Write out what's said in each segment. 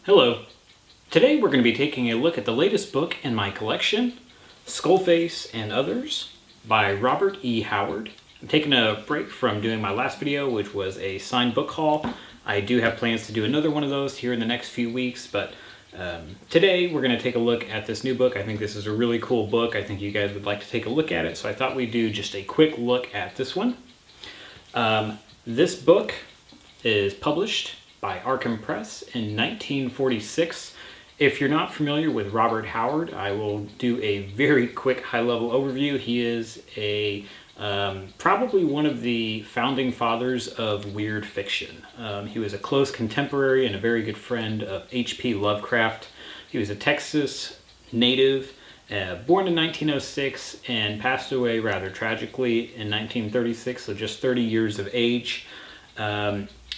Hello. Today we're going to be taking a look at the latest book in my collection, Skullface and Others by Robert E. Howard. I'm taking a break from doing my last video, which was a signed book haul. I do have plans to do another one of those here in the next few weeks, but today we're going to take a look at this new book. I think this is a really cool book. I think you guys would like to take a look at it, so I thought we'd do just a quick look at this one. This book is published by Arkham Press in 1946. If you're not familiar with Robert Howard, I will do a very quick high-level overview. He is probably one of the founding fathers of weird fiction. He was a close contemporary and a very good friend of H.P. Lovecraft. He was a Texas native, born in 1906 and passed away rather tragically in 1936, so just 30 years of age.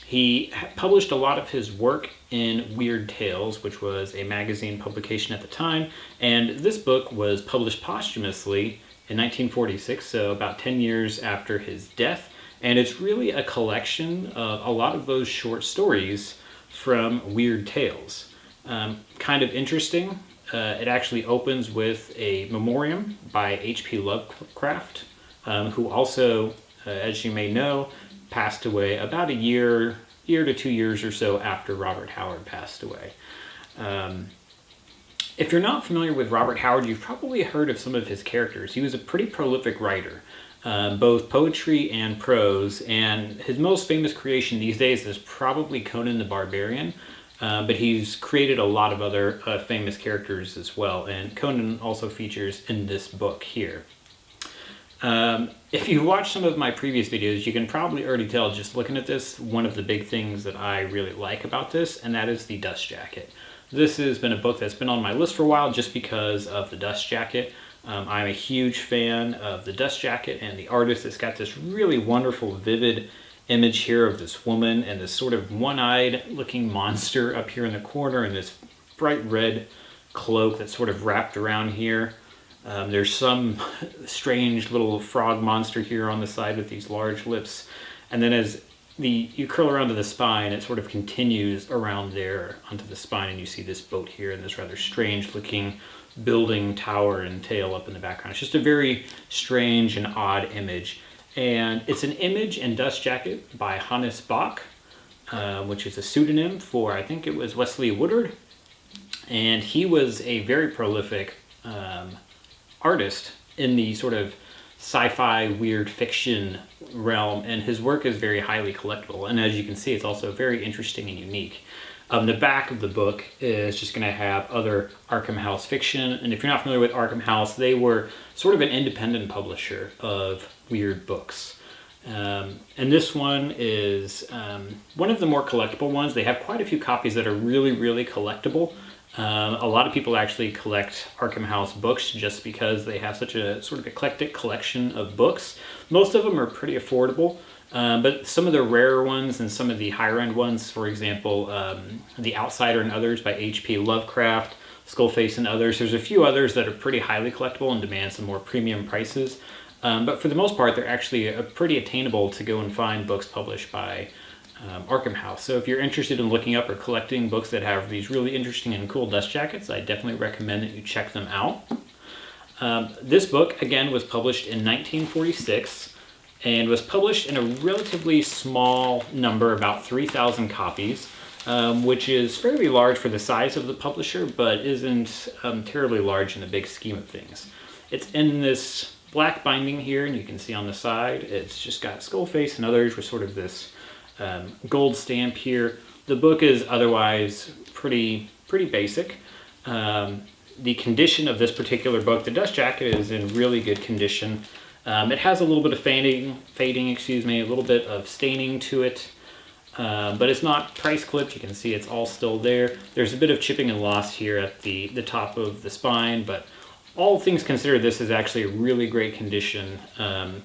He published a lot of his work in Weird Tales, which was a magazine publication at the time, and this book was published posthumously in 1946, so about 10 years after his death, and it's really a collection of a lot of those short stories from Weird Tales. Kind of interesting, it actually opens with a memoriam by H.P. Lovecraft, who also, as you may know, passed away about a year to 2 years or so after Robert Howard passed away. If you're not familiar with Robert Howard, you've probably heard of some of his characters. He was a pretty prolific writer, both poetry and prose, and his most famous creation these days is probably Conan the Barbarian, but he's created a lot of other famous characters as well, and Conan also features in this book here. If you watched some of my previous videos, you can probably already tell just looking at this, one of the big things that I really like about this, and that is the dust jacket. This has been a book that's been on my list for a while just because of the dust jacket. I'm a huge fan of the dust jacket and the artist. It's got this really wonderful, vivid image here of this woman and this sort of one-eyed looking monster up here in the corner and this bright red cloak that's sort of wrapped around here. There's some strange little frog monster here on the side with these large lips. And then as you curl around to the spine, it sort of continues around there onto the spine, and you see this boat here and this rather strange looking building, tower, and tail up in the background. It's just a very strange and odd image. And it's an image in Dust Jacket by Hannes Bach, which is a pseudonym for, I think it was Wesley Woodard. And he was a very prolific artist in the sort of sci-fi weird fiction realm, and his work is very highly collectible, and as you can see, it's also very interesting and unique. The back of the book is just going to have other Arkham House fiction, and if you're not familiar with Arkham House, they were sort of an independent publisher of weird books. And this one is one of the more collectible ones. They have quite a few copies that are really, really collectible. A lot of people actually collect Arkham House books just because they have such a sort of eclectic collection of books. Most of them are pretty affordable, but some of the rarer ones and some of the higher end ones, for example, The Outsider and Others by H.P. Lovecraft, Skullface and Others. There's a few others that are pretty highly collectible and demand some more premium prices. But for the most part, they're actually pretty attainable to go and find books published by Arkham House. So if you're interested in looking up or collecting books that have these really interesting and cool dust jackets, I definitely recommend that you check them out. This book, again, was published in 1946 and was published in a relatively small number, about 3,000 copies, which is fairly large for the size of the publisher, but isn't terribly large in the big scheme of things. It's in this black binding here, and you can see on the side, it's just got Skullface and Others with sort of this gold stamp here. The book is otherwise pretty basic. The condition of this particular book, the dust jacket, is in really good condition. It has a little bit of fading, a little bit of staining to it, but it's not price clipped. You can see it's all still there. There's a bit of chipping and loss here at the top of the spine, but all things considered, this is actually a really great condition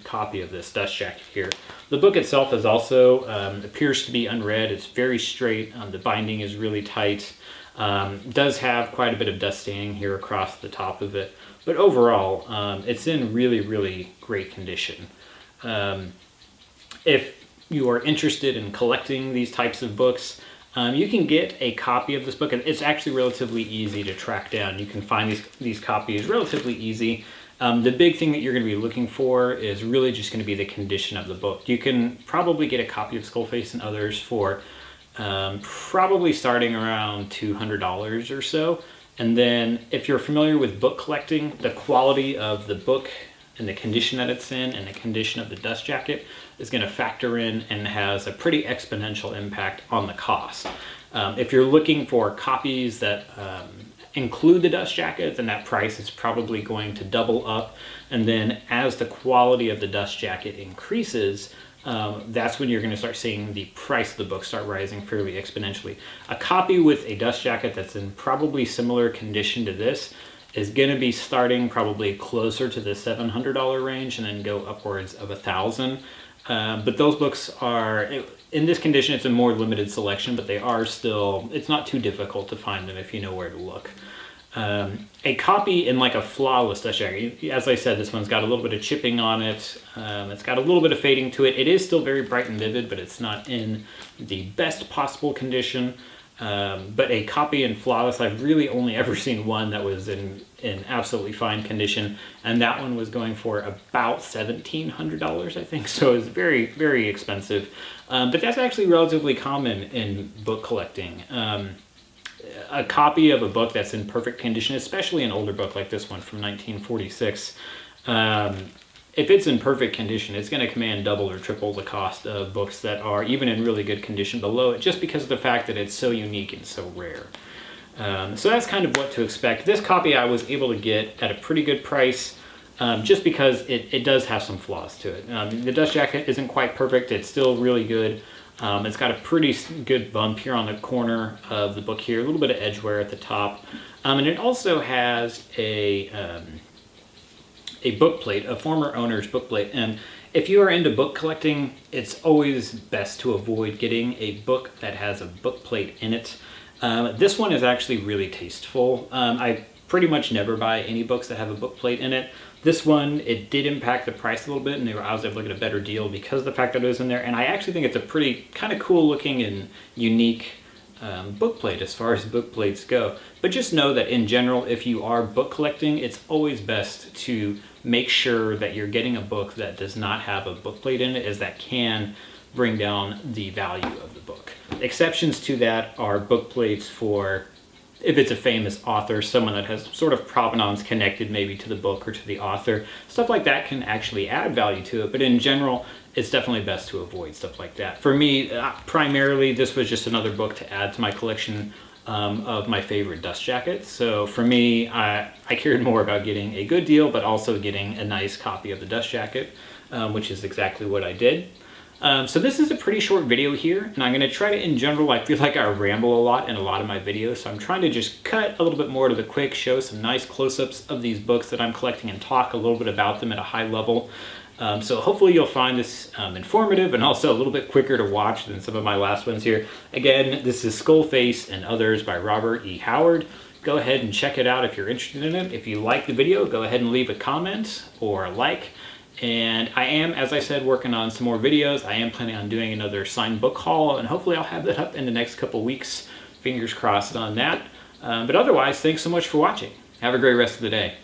copy of this dust jacket here. The book itself is also appears to be unread. It's very straight. The binding is really tight. Does have quite a bit of dust staining here across the top of it, but overall, it's in really, really great condition. If you are interested in collecting these types of books, You can get a copy of this book, and it's actually relatively easy to track down. You can find these copies relatively easy. The big thing that you're going to be looking for is really just going to be the condition of the book. You can probably get a copy of Skullface and Others for probably starting around $200 or so. And then if you're familiar with book collecting, the quality of the book and the condition that it's in and the condition of the dust jacket is going to factor in and has a pretty exponential impact on the cost. If you're looking for copies that include the dust jacket, then that price is probably going to double up. And then as the quality of the dust jacket increases, that's when you're going to start seeing the price of the book start rising fairly exponentially. A copy with a dust jacket that's in probably similar condition to this is going to be starting probably closer to the $700 range and then go upwards of $1,000. But those books are, in this condition, it's a more limited selection, but they are still, it's not too difficult to find them if you know where to look. A copy in like a flawless dust jacket, as I said, this one's got a little bit of chipping on it. It's got a little bit of fading to it. It is still very bright and vivid, but it's not in the best possible condition. But a copy in flawless, I've really only ever seen one that was in absolutely fine condition, and that one was going for about $1,700, I think. So it's very, very expensive. But that's actually relatively common in book collecting. A copy of a book that's in perfect condition, especially an older book like this one from 1946, if it's in perfect condition, it's going to command double or triple the cost of books that are even in really good condition below it, just because of the fact that it's so unique and so rare. So that's kind of what to expect. This copy I was able to get at a pretty good price, just because it does have some flaws to it. The dust jacket isn't quite perfect. It's still really good. It's got a pretty good bump here on the corner of the book here, a little bit of edge wear at the top. And it also has a book plate, a former owner's book plate. And if you are into book collecting, it's always best to avoid getting a book that has a book plate in it. This one is actually really tasteful. I pretty much never buy any books that have a book plate in it. This one, it did impact the price a little bit, and I was able to get a better deal because of the fact that it was in there. And I actually think it's a pretty kind of cool looking and unique book plate as far as book plates go. But just know that in general, if you are book collecting, it's always best to make sure that you're getting a book that does not have a book plate in it, as that can bring down the value of the book. Exceptions to that are book plates for if it's a famous author, someone that has sort of provenance connected maybe to the book or to the author. Stuff like that can actually add value to it, but in general, it's definitely best to avoid stuff like that. For me, primarily, this was just another book to add to my collection of my favorite dust jackets. So for me, I cared more about getting a good deal, but also getting a nice copy of the dust jacket, which is exactly what I did. So this is a pretty short video here, and I'm going to try to, in general, I feel like I ramble a lot in a lot of my videos, so I'm trying to just cut a little bit more to the quick, show some nice close-ups of these books that I'm collecting and talk a little bit about them at a high level. So hopefully you'll find this informative and also a little bit quicker to watch than some of my last ones here. Again, this is Skullface and Others by Robert E. Howard. Go ahead and check it out if you're interested in it. If you like the video, go ahead and leave a comment or a like. And I am, as I said, working on some more videos. I am planning on doing another signed book haul, and hopefully I'll have that up in the next couple weeks. Fingers crossed on that. But otherwise, thanks so much for watching. Have a great rest of the day.